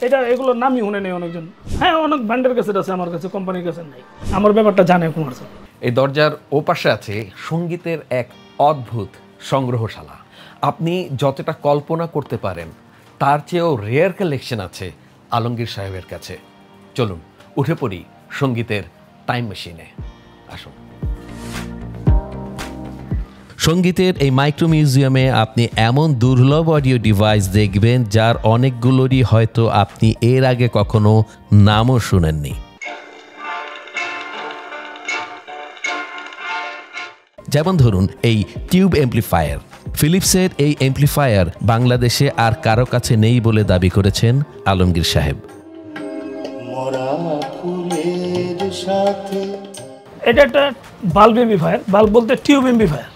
এটা এগুলোর নামই শুনে নেই অনেকজন। হ্যাঁ, অনেক ব্র্যান্ডের ক্যাসেট আছে আমার কাছে, কোম্পানির ক্যাসেট নাই। আমার ব্যাপারটা জানে কুমার স্যার। এই দরজার ওপাশে আছে সঙ্গীতের এক অদ্ভুত সংগ্রহশালা। আপনি যতটা কল্পনা করতে পারেন তার চেয়েও রেয়ার কালেকশন আছে আলমগীর সাহেবের কাছে। চলুন উঠে পড়ি সঙ্গীতের টাইম মেশিনে। আসুন। সঙ্গীতের এই মাইক্রো মিউজিয়ামে আপনি এমন দুর্লভ অডিও ডিভাইস দেখবেন যার অনেকগুলোরই হয়তো আপনি এর আগে কখনো নামও শুনেননি। যেমন ধরুন এই টিউব অ্যাম্প্লিফায়ার। ফিলিপসের এই অ্যাম্প্লিফায়ার বাংলাদেশে আর কারো কাছে নেই বলে দাবি করেছেন আলমগীর সাহেব। এটা একটা বাল্ব অ্যাম্প্লিফায়ার, বাল্ব বলতে টিউব অ্যাম্প্লিফায়ার।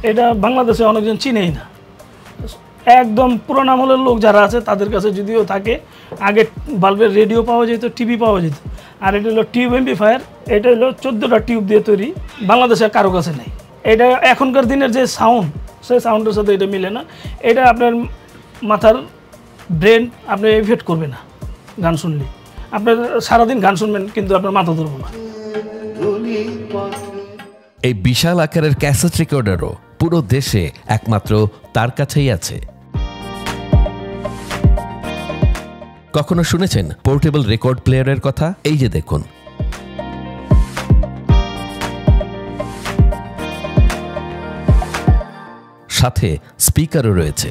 এটা বাংলাদেশে অনেকজন চিনেই না, একদম পুরোনো আমলের লোক যারা আছে তাদের কাছে যদিও থাকে। আগে বাল্বের রেডিও পাওয়া যেত, টিভি পাওয়া যেত। আর এটা হলো টিউব অ্যাম্প্লিফায়ার। এটা হলো 14টা টিউব দিয়ে তৈরি, বাংলাদেশে কারো কাছে নেই। এটা এখনকার দিনের যে সাউন্ড, সেই সাউন্ডের সাথে এটা মিলে না। এটা আপনার মাথার ব্রেন আপনি এফেক্ট করবে না। গান শুনলে আপনার সারাদিন গান শুনবেন কিন্তু আপনার মাথা ধরবো না। এই বিশাল আকারের ক্যাসেট রেকর্ডারও পুরো দেশে একমাত্র তার কাছেই আছে। কখনো শুনেছেন পোর্টেবল রেকর্ড প্লেয়ারের কথা? এই যে দেখুন, সাথে স্পিকারও রয়েছে।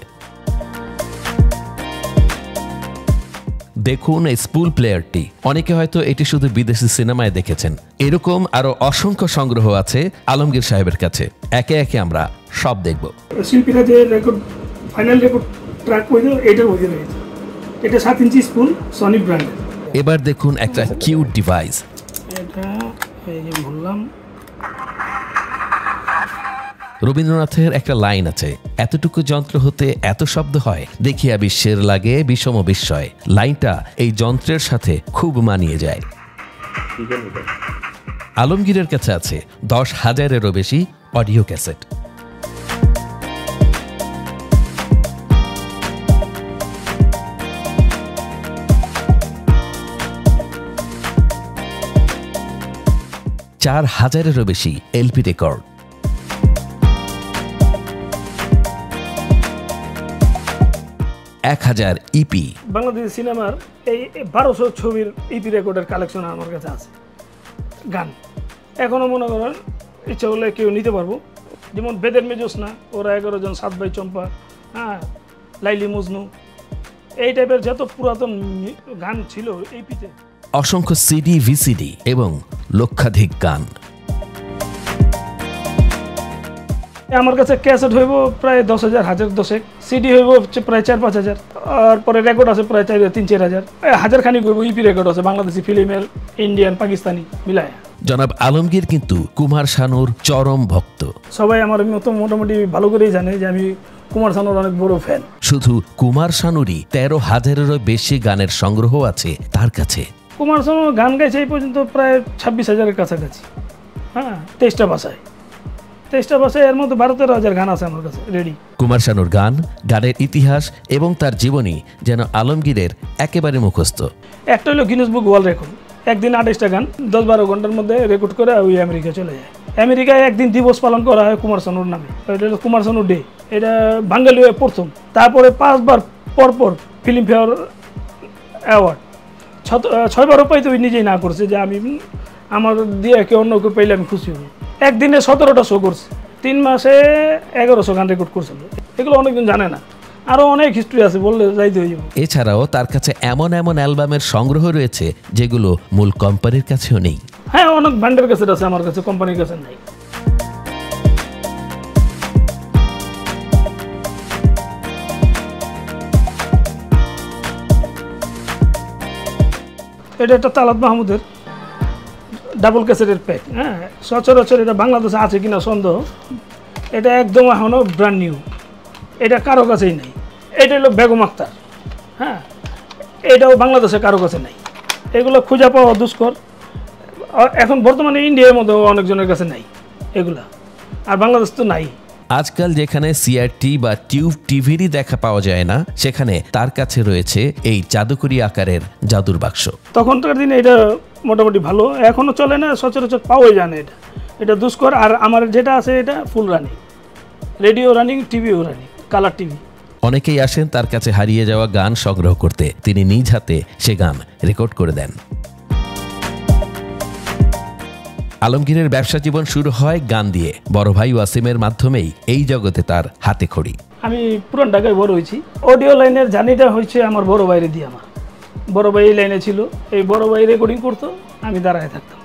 দেখুন এই স্পুল প্লেয়ারটি। অনেকে হয়তো এটি শুধু বিদেশি সিনেমায় দেখেছেন। এরকম আরো অসংখ্য সংগ্রহ আছে আলমগীর সাহেবের কাছে। একে একে আমরা সব দেখব। শিল্পীরা যে রেকর্ড ফাইনাল রেকর্ড ট্র্যাক করে এটার মধ্যে রয়েছে। এটা 7 ইঞ্চি স্পুল, সনি ব্র্যান্ডের। এবার দেখুন একটা কিউট ডিভাইস। এটা এই যে বললাম, রবীন্দ্রনাথের একটা লাইন আছে, এতটুকু যন্ত্র হতে এত শব্দ হয়, দেখিয়া বিশ্বের লাগে বিষম বিস্ময়। লাইনটা এই যন্ত্রের সাথে খুব মানিয়ে যায়। আলমগীরের কাছে আছে 10,000-এরও বেশি অডিও ক্যাসেট। চার 1000-এরও বেশি এলপি রেকর্ড। 1000 ইপি। বাংলাদেশি সিনেমার এই 1200 ছবির ইপি রেকর্ডের কালেকশন আমার কাছে আছে। গান এখনও মনে করেন ইচ্ছা হলে কেউ নিতে পারবো। যেমন বেদের মেজোসনা, ওরা 11 জন, 7 ভাই চম্পা, হ্যাঁ, লাইলি মজনু, এই টাইপের যত পুরাতন গান ছিল ইপিতে। অসংখ্য সিডি, ভিসিডি এবং লক্ষাধিক গান। আমার কাছে ক্যাসেট হইব প্রায় 10,000, 1010, সিডি হইব প্রায় 4-5 হাজার, আর পরে রেকর্ড আছে প্রায় 3-4 হাজার, 1000 খানিক হইব ইপি রেকর্ড আছে বাংলাদেশি ফিল্মের, ইন্ডিয়ান, পাকিস্তানি মিলায়। জনাব আলমগীর কিন্তু কুমার শানুর চরম ভক্ত। সবাই আমার মতো মোটামুটি ভালো করেই জানে যে আমি কুমার শানুর অনেক বড় ফ্যান। শুধু কুমার শানুরই 13,000-এরও বেশি গানের সংগ্রহ আছে তার কাছে। কুমার শানু গান গাইছে এই পর্যন্ত প্রায় 26,000-এর কাছাকাছি। হ্যাঁ, 23টা ভাষায়, এর মধ্যে 12-13 হাজার গান আছে আমার কাছে রেডি। কুমার শানুর গান, গানের ইতিহাস এবং তার জীবনী যেন আলমগীরের একেবারে মুখস্থ। একটা হলো গিনেস বুক ওয়ার্ল্ড রেকর্ড, একদিন 28টা গান 10-12 ঘন্টার মধ্যে রেকর্ড করে ওই আমেরিকা চলে যায়। আমেরিকায় একদিন দিবস পালন করা হয় কুমার শানুর নামে, এটা হলো কুমার শানু ডে। এটা বাঙালি প্রথম। তারপরে 5 বার পরপর ফিল্ম ফেয়ার অ্যাওয়ার্ড, 6 বারও পাইতে ওই নিজেই না করছে যে আমি আমার দিয়ে কে অন্য কেউ পাইলে আমি খুশি হব। একদিনে 17টা শো করছে, 3 মাসে 1100 গান রেকর্ড করছিল। এগুলো অনেকজন জানে না, আরও অনেক হিস্ট্রি আছে, বললে যাইতে হয়ে যাবে। এছাড়াও তার কাছে এমন এমন অ্যালবামের সংগ্রহ রয়েছে যেগুলো মূল কোম্পানির কাছেও নেই। হ্যাঁ, অনেক ব্র্যান্ডের ক্যাসেট আছে আমার কাছে, কোম্পানির কাছে নাই। এটা একটা তালাত মাহমুদের ডাবল ক্যাসেটের প্যাক। হ্যাঁ, সচরাচর এটা বাংলাদেশে আছে কিনা সন্দেহ। এটা একদম এখনও ব্র্যান্ড নিউ, এটা কারো কাছেই নেই। এটা হলো বেগম আক্তার। হ্যাঁ, এটাও বাংলাদেশে কারো কাছে নেই। এগুলো খুঁজে পাওয়া দুষ্কর। এখন বর্তমানে ইন্ডিয়ার মধ্যেও অনেকজনের কাছে নাই এগুলা, আর বাংলাদেশ তো নাই। আজকাল যেখানে সিআরটি বা টিউব টিভিরই দেখা পাওয়া যায় না, সেখানে তার কাছে রয়েছে এই জাদুকরি আকারের জাদুর বাক্স। তখনকার দিনে এটা মোটামুটি ভালো, এখনও চলে না, সচরাচর পাওয়াই যায় না। এটা দুষ্কর। আর আমার যেটা আছে এটা ফুল রানিং, রেডিও রানিং, টিভিও রানিং, কালার টিভি। অনেকেই আসেন তার কাছে হারিয়ে যাওয়া গান সংগ্রহ করতে, তিনি নিজ হাতে সে গান রেকর্ড করে দেন। আলমগীরের ব্যবসা জীবন শুরু হয় গান দিয়ে। বড় ভাই ওয়াসিমের মাধ্যমেই এই জগতে তার হাতে খড়ি। আমি পুরান ঢাকায় বড় হয়েছি। অডিও লাইনের জার্নিটা হচ্ছে আমার বড় ভাইরে দিয়ে। আমার বড় ভাই এই লাইনে ছিল, এই বড় ভাই রেকর্ডিং করতো, আমি দাঁড়ায় থাকতাম,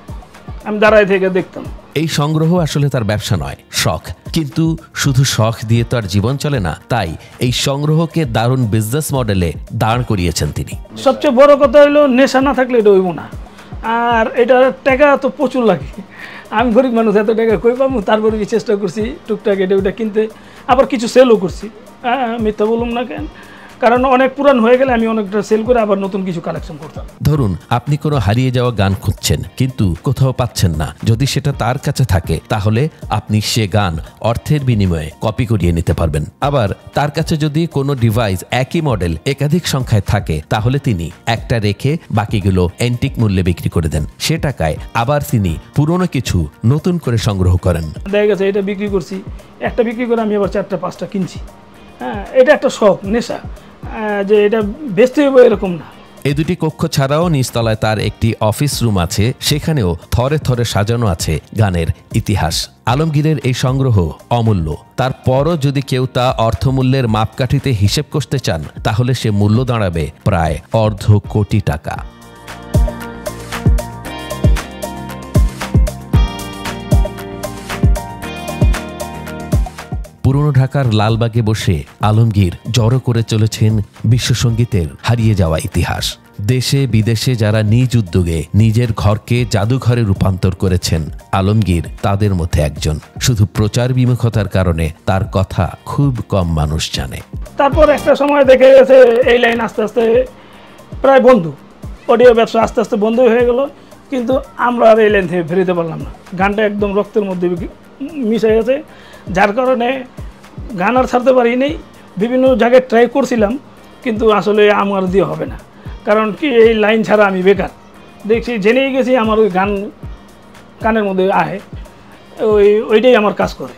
আমি দাঁড়ায় থেকে দেখতাম। এই সংগ্রহ আসলে তার ব্যবসা নয়, শখ। কিন্তু শুধু শখ দিয়ে তো আর জীবন চলে না, তাই এই সংগ্রহকে দারুণ বিজনেস মডেলে দাঁড় করিয়েছেন তিনি। সবচেয়ে বড় কথা হলো নেশা না থাকলে এটা হইব না। আর এটা টাকা তো প্রচুর লাগে। আমি গরিব মানুষ, এত টাকা কই পাবো? তারপরে আমি চেষ্টা করছি টুকটাক এটা ওটা কিনতে, আবার কিছু সেলও করছি। হ্যাঁ, মিথ্যা বলুম না কেন, কারণ অনেক পুরান হয়ে গেলে আমি অনেকটা সেল করে আবার নতুন কিছু কালেকশন করতাম। ধরুন আপনি কোনো হারিয়ে যাওয়া গান খুঁজছেন, কিন্তু কোথাও পাচ্ছেন না। যদি সেটা তার কাছে থাকে, তাহলে আপনি সে গান অর্থের বিনিময়ে কপি করিয়ে নিতে পারবেন। আবার তার কাছে যদি কোনো ডিভাইস একই মডেল একাধিক সংখ্যায় থাকে, তাহলে তিনি একটা রেখে বাকিগুলো অ্যান্টিক মূল্যে বিক্রি করে দেন। সে টাকায় আবার তিনি পুরনো কিছু নতুন করে সংগ্রহ করেন। দেখা গেছে এটা বিক্রি করছি, একটা বিক্রি করে আমি আবার 4টা 5টা কিনছি। হ্যাঁ, এটা একটা শখ, নেশা, যে এটা বেচতে হবে এরকম না। এই দুটি কক্ষ ছাড়াও নিচতলায় তার একটি অফিস রুম আছে, সেখানেও থরে থরে সাজানো আছে গানের ইতিহাস। আলমগীরের এই সংগ্রহ অমূল্য। তারপরও যদি কেউ তা অর্থমূল্যের মাপকাঠিতে হিসেব করতে চান, তাহলে সে মূল্য দাঁড়াবে প্রায় $250 কোটি। পুরনো ঢাকার লালবাগে বসে আলমগীর জড়ো করে চলেছেন বিশ্বসঙ্গীতের হারিয়ে যাওয়া ইতিহাস। দেশে বিদেশে যারা নিজ উদ্যোগে নিজের ঘরকে জাদুঘরে রূপান্তর করেছেন, আলমগীর তাদের মধ্যে একজন। শুধু প্রচার বিমুখতার কারণে তার কথা খুব কম মানুষ জানে। তারপর একটা সময় দেখে গেছে এই লাইন আস্তে আস্তে প্রায় বন্ধ, অডিও ব্যবসা আস্তে আস্তে বন্ধ হয়ে গেল। কিন্তু আমরা আর এই লাইন থেকে ফেরতে পারলাম না। গানটা একদম রক্তের মধ্যে মিশে গেছে, যার কারণে গান আর ছাড়তে পারিনি। বিভিন্ন জায়গায় ট্রাই করছিলাম, কিন্তু আসলে আমার দিয়ে হবে না। কারণ কি, এই লাইন ছাড়া আমি বেকার। দেখছি জেনেই গেছি আমার ওই গান কানের মধ্যে আহে, ওইটাই আমার কাজ করে।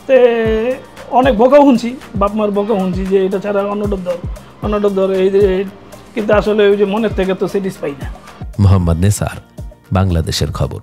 তে অনেক বকাও শুনছি, বাপ মার বকাও শুনছি যে এটা ছাড়া অন্যটার ধর এই যে, কিন্তু আসলে ওই যে মনের থেকে তো স্যাটিসফাই না। মোহাম্মদ নেসার, বাংলাদেশের খবর।